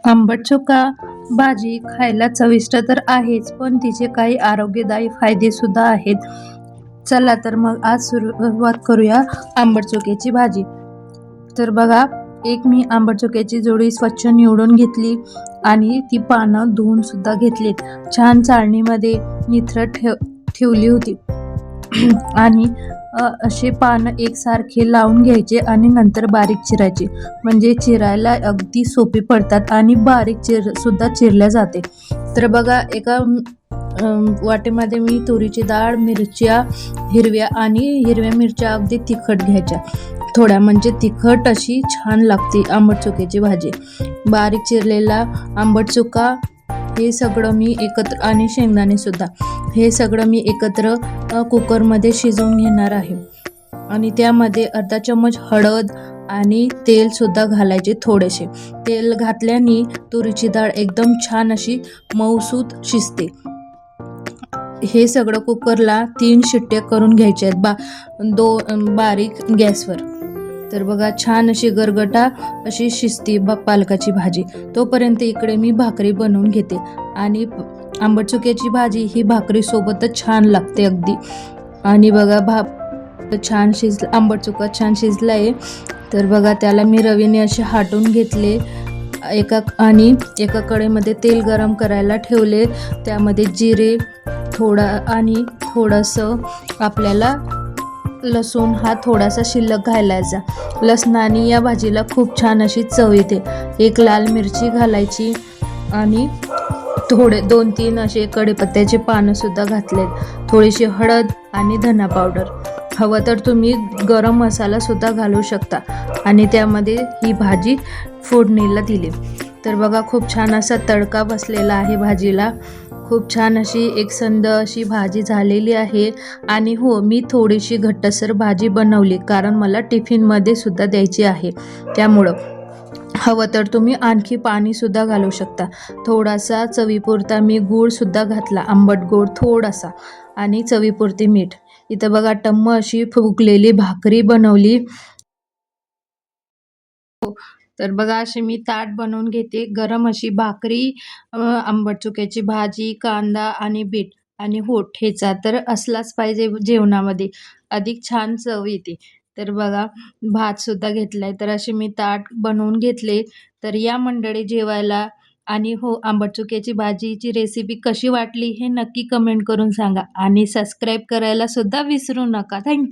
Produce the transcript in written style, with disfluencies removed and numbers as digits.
आंबट चोखा भाजी खायला चविष्ट तर आहेच, पण तिचे काही आरोग्यदायी फायदे सुद्धा आहेत. चला तर मग आज सुरुवात करूया आंबट चोख्याची भाजी. तर बघा, मी आंबट चोख्याची जोडी स्वच्छ निवडून घेतली आणि ती पानं धुवून सुद्धा घेतलीत. छान चाळणीमध्ये निथरट ठेवली होती. आणि असे पानं एकसारखे लावून घ्यायचे आणि नंतर बारीक चिरायचे, म्हणजे चिरायला अगदी सोपी पडतात आणि बारीक सुद्धा चिरल्या जाते. तर बघा, एका वाटेमध्ये मी तुरीची डाळ, मिरच्या हिरव्या मिरच्या अगदी तिखट घ्यायच्या थोड्या, म्हणजे तिखट अशी छान लागते आंबट चोख्याची भाजी. बारीक चिरलेला आंबट चोखा हे सगळं मी एकत्र, आणि शेंगदाणे सुद्धा, हे सगळं मी एकत्र कुकरमध्ये शिजवून घेणार आहे. आणि त्यामध्ये अर्धा चमच हळद आणि तेल सुद्धा घालायचे. थोडेसे तेल घातल्याने तुरीची डाळ एकदम छान अशी मऊसूत शिजते. हे सगळं कुकरला 3 शिट्ट्या करून घ्यायच्या आहेत बारीक गॅसवर. तर बघा, छान अशी गरगटा अशी शिजते पालकाची भाजी. तोपर्यंत इकडे मी भाकरी बनवून घेते. आणि आंबट चोख्याची भाजी ही भाकरी सोबतच छान लागते अगदी. आणि बघा, आंबट चोखा छान शिजला आहे. तर बघा, त्याला मी रवीने असे हाटून घेतले. एका कढईमध्ये तेल गरम करायला ठेवले. त्यामध्ये जिरे आणि थोडंसं आपल्याला लसूण हा थोडासा शिल्लक घालायचा. लसणाने या भाजीला खूप छान अशी चव येते. एक लाल मिरची घालायची आणि 2-3 असे कढीपत्त्याचे पानं सुद्धा घातलेत. थोडीशी हळद आणि धना पावडर. हवं तर तुम्ही गरम मसाला सुद्धा घालू शकता. आणि त्यामध्ये ही भाजी फोडणीला दिली. तर बघा, खूप छान असा तडका बसलेला आहे भाजीला. खूप छान अशी एकसंध अशी भाजी झालेली आहे. आणि हो, मी थोडीशी घट्टसर भाजी बनवली, कारण मला टिफिनमध्ये सुद्धा द्यायची आहे. त्यामुळं हवं तर तुम्ही आणखी पाणी सुद्धा घालू शकता. थोडासा चवीपुरता मी गूळ सुद्धा घातला, आंबट गोड थोडासा, आणि चवीपुरते मीठ. इथं बघा, टम्म अशी फुगलेली भाकरी बनवली. तर बघा, अशी मी ताट बनवून घेते. गरम अशी भाकरी, आंबट चोख्याची भाजी, कांदा आणि बीट आणि हो, ठेचा तर असलाच पाहिजे जेवणामध्ये, अधिक छान चव येते. तर बघा, भात सुद्धा घेतलाय. तर असे मी ताट बनवून घेतले. तर या मंडळी जेवायला. आणि हो, आंबट चोख्याची भाजीची रेसिपी कशी वाटली हे नक्की कमेंट करून सांगा. आणि सबस्क्राईब करायला सुद्धा विसरू नका. थँक्यू.